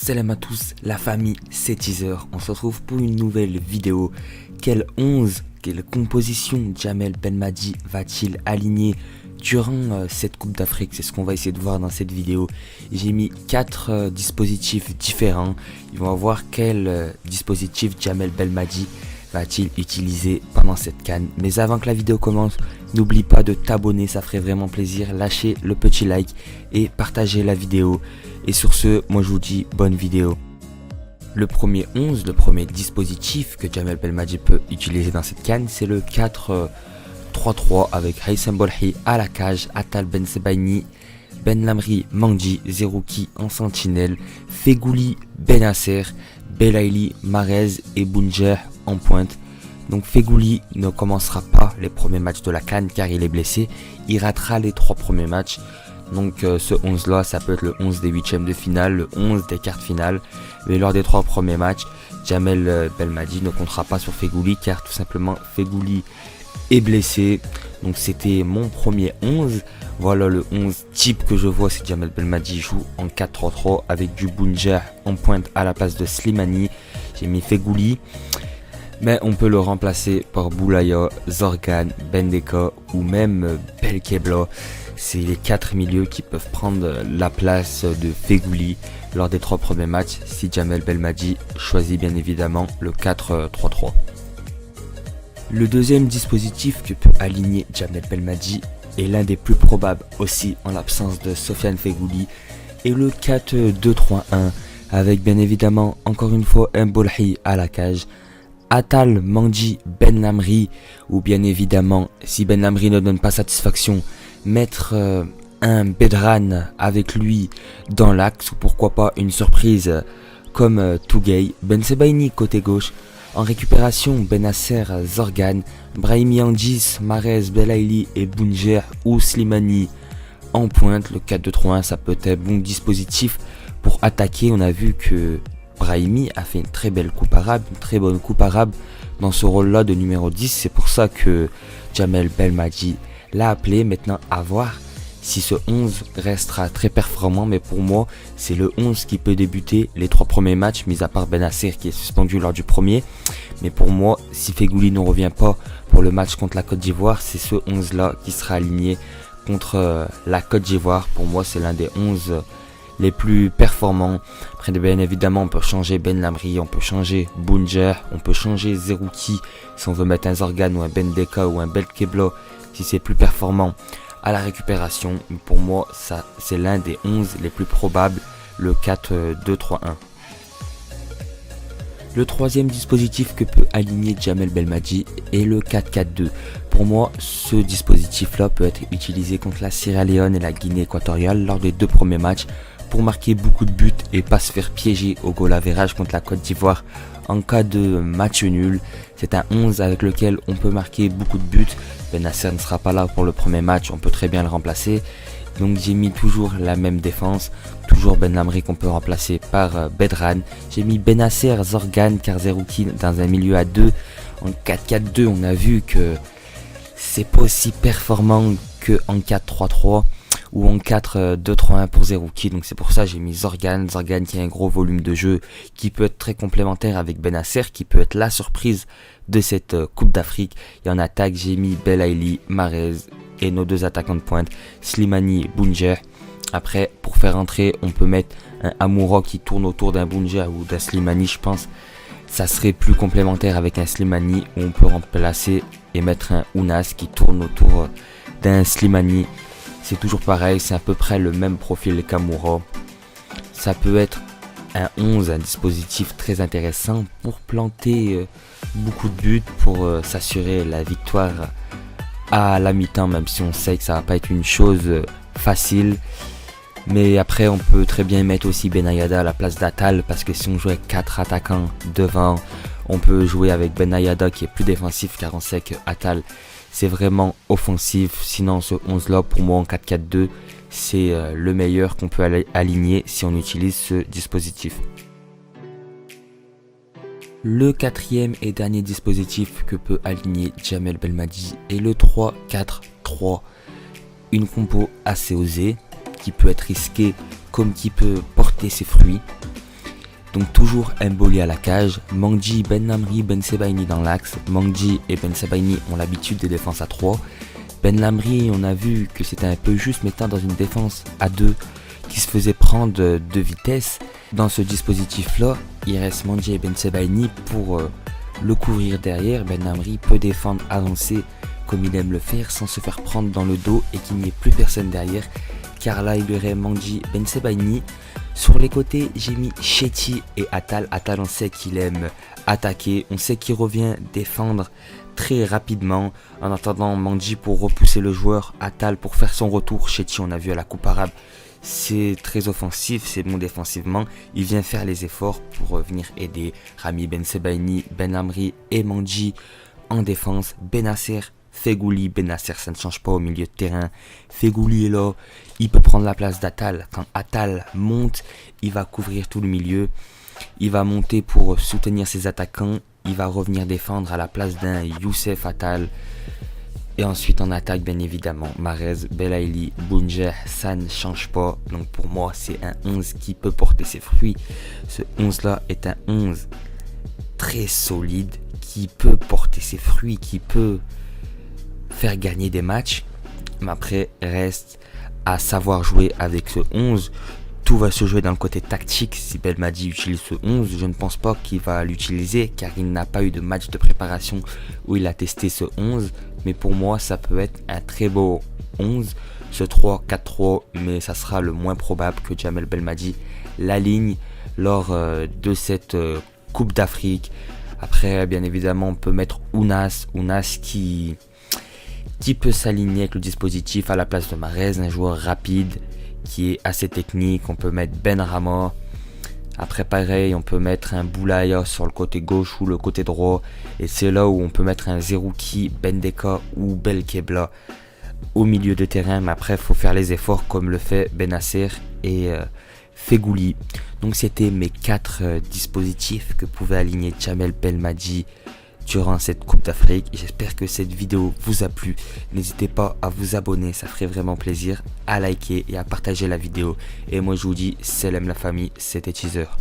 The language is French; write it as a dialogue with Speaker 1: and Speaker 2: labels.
Speaker 1: Salam à tous, la famille, c'est Teaser. On se retrouve pour une nouvelle vidéo. Quelle composition Jamel Belmadi va-t-il aligner durant cette Coupe d'Afrique? C'est ce qu'on va essayer de voir dans cette vidéo. J'ai mis 4 dispositifs différents. Ils vont voir quel dispositif Jamel Belmadi va-t-il utiliser pendant cette CAN. Mais avant que la vidéo commence, n'oublie pas de t'abonner, ça ferait vraiment plaisir. Lâchez le petit like et partagez la vidéo. Et sur ce, moi je vous dis bonne vidéo. Le premier dispositif que Jamel Belmadi peut utiliser dans cette CAN, c'est le 4-3-3 avec Haitham Bolhi à la cage, Atal Ben Sebaini, Ben Lamri, Mangdi, Zerouki en sentinelle, Fegouli, Benasser, Belaïli, Marez et Bounjer en pointe. Donc Fegouli ne commencera pas les premiers matchs de la CAN car il est blessé. Il ratera les 3 premiers matchs. Donc ce 11 là, ça peut être le 11 des huitièmes de finale, le 11 des quarts finales. Mais lors des 3 premiers matchs, Jamel Belmadi ne comptera pas sur Fegouli car tout simplement Fegouli est blessé. Donc c'était mon premier 11. Voilà le 11 type que je vois si Jamel Belmadi joue en 4-3-3 avec du Bounjer en pointe à la place de Slimani. J'ai mis Fegouli. Mais on peut le remplacer par Boulaya, Zorgan, Bendeka ou même Belkebla. C'est les 4 milieux qui peuvent prendre la place de Fegouli lors des 3 premiers matchs si Jamel Belmadi choisit bien évidemment le 4-3-3. Le deuxième dispositif que peut aligner Jamel Belmadi est l'un des plus probables aussi en l'absence de Sofiane Fegouli et le 4-2-3-1 avec bien évidemment encore une fois un Bolhi à la cage, Atal, Mangdi, Ben Lamri ou bien évidemment si Ben Lamri ne donne pas satisfaction, mettre un Bedran avec lui dans l'axe ou pourquoi pas une surprise comme Touguay, Ben Sebaini côté gauche, en récupération Benasser, Zorgan, Brahimi Andis, Marez, Belaïli et Bounjer ou Slimani en pointe. Le 4-2-3-1 ça peut être bon dispositif pour attaquer. On a vu que Brahimi a fait une très belle coupe arabe, une très bonne coupe arabe dans ce rôle là de numéro 10. C'est pour ça que Jamel Belmadi l'a appelé. Maintenant à voir si ce 11 restera très performant, mais pour moi c'est le 11 qui peut débuter les 3 premiers matchs, mis à part Benasser qui est suspendu lors du premier. Mais pour moi, si Fegouli ne revient pas pour le match contre la Côte d'Ivoire, c'est ce 11 là qui sera aligné contre la Côte d'Ivoire. Pour moi c'est l'un des 11 les plus performants. Après bien évidemment on peut changer Ben Lamri, on peut changer Bounjer, on peut changer Zerouki si on veut mettre un Zorgan ou un Bendeka ou un Belkebla si c'est plus performant à la récupération. Pour moi ça c'est l'un des 11 les plus probables, le 4-2-3-1. Le troisième dispositif que peut aligner Jamel Belmadi est le 4-4-2. Pour moi, ce dispositif-là peut être utilisé contre la Sierra Leone et la Guinée équatoriale lors des 2 premiers matchs pour marquer beaucoup de buts et pas se faire piéger au goal average contre la Côte d'Ivoire en cas de match nul. C'est un 11 avec lequel on peut marquer beaucoup de buts. Benasser ne sera pas là pour le premier match, on peut très bien le remplacer. Donc j'ai mis toujours la même défense, toujours Ben Lamri qu'on peut remplacer par Bedran. J'ai mis Benasser, Zorgan, Zerouki dans un milieu à 2. En 4-4-2 on a vu que c'est pas aussi performant que en 4-3-3 ou en 4-2-3-1 pour Zerouki. Donc c'est pour ça que j'ai mis Zorgan qui a un gros volume de jeu, qui peut être très complémentaire avec Benasser, qui peut être la surprise de cette Coupe d'Afrique. Et en attaque j'ai mis Belaïli, Marez et nos 2 attaquants de pointe, Slimani, Bounjer. Après pour faire entrer on peut mettre un Amoura qui tourne autour d'un Bounjer ou d'un Slimani. Je pense ça serait plus complémentaire avec un Slimani, où on peut remplacer et mettre un Ounas qui tourne autour d'un Slimani. C'est toujours pareil, c'est à peu près le même profil qu'Amoura. Ça peut être un 11, un dispositif très intéressant pour planter beaucoup de buts, pour s'assurer la victoire à la mi-temps, même si on sait que ça va pas être une chose facile. Mais après on peut très bien mettre aussi Benayada à la place d'Atal, parce que si on joue avec 4 attaquants devant, on peut jouer avec Benayada qui est plus défensif car on sait que Atal c'est vraiment offensif. Sinon ce 11 là pour moi en 4-4-2 c'est le meilleur qu'on peut aligner si on utilise ce dispositif. Le 4e et dernier dispositif que peut aligner Jamel Belmadi est le 3-4-3. Une compo assez osée qui peut être risquée comme qui peut porter ses fruits. Donc toujours Mboli à la cage, Mangji, Benlamri, Bensebaini dans l'axe. Mangji et Bensebaini ont l'habitude des défenses à 3. Benlamri, on a vu que c'était un peu juste, mais étant dans une défense à 2 qui se faisait prendre de vitesse. Dans ce dispositif-là, il reste Mangji et Bensebaini pour le couvrir derrière. Benlamri peut défendre, avancer comme il aime le faire sans se faire prendre dans le dos et qu'il n'y ait plus personne derrière. Car là, il y aurait Mangji, Bensebaini. Sur les côtés, j'ai mis Chetty et Atal. Atal, on sait qu'il aime attaquer, on sait qu'il revient défendre très rapidement. En attendant, Mangji pour repousser le joueur, Atal pour faire son retour. Chetty, on a vu à la Coupe arabe, c'est très offensif, c'est bon défensivement. Il vient faire les efforts pour venir aider Rami Bensebaini, Benlamri et Mangji en défense. Benasser, Fegouli, Benasser, ça ne change pas au milieu de terrain. Fegouli est là, il peut prendre la place d'Atal. Quand Atal monte, il va couvrir tout le milieu. Il va monter pour soutenir ses attaquants. Il va revenir défendre à la place d'un Youssef Atal. Et ensuite en attaque, bien évidemment, Mahrez, Belaïli, Bounjeh, ça ne change pas. Donc pour moi, c'est un 11 qui peut porter ses fruits. Ce 11-là est un 11 très solide, qui peut porter ses fruits, qui peut faire gagner des matchs. Mais après, reste à savoir jouer avec ce 11. Tout va se jouer dans le côté tactique. Si Belmadi utilise ce 11, je ne pense pas qu'il va l'utiliser car il n'a pas eu de match de préparation où il a testé ce 11. Mais pour moi, ça peut être un très beau 11. Ce 3-4-3, mais ça sera le moins probable que Jamel Belmadi l'aligne lors de cette Coupe d'Afrique. Après, bien évidemment, on peut mettre Ounas qui peut s'aligner avec le dispositif à la place de Mahrez, un joueur rapide qui est assez technique. On peut mettre Benrahma. Après pareil, on peut mettre un Boulaya sur le côté gauche ou le côté droit. Et c'est là où on peut mettre un Zerouki, Bendeka ou Belkebla au milieu de terrain. Mais après, il faut faire les efforts comme le fait Benasser et Fegouli. Donc c'était mes 4 dispositifs que pouvait aligner Jamel Belmadi durant cette Coupe d'Afrique. J'espère que cette vidéo vous a plu. N'hésitez pas à vous abonner, ça ferait vraiment plaisir, à liker et à partager la vidéo. Et moi je vous dis, salam la famille, c'était Teaser.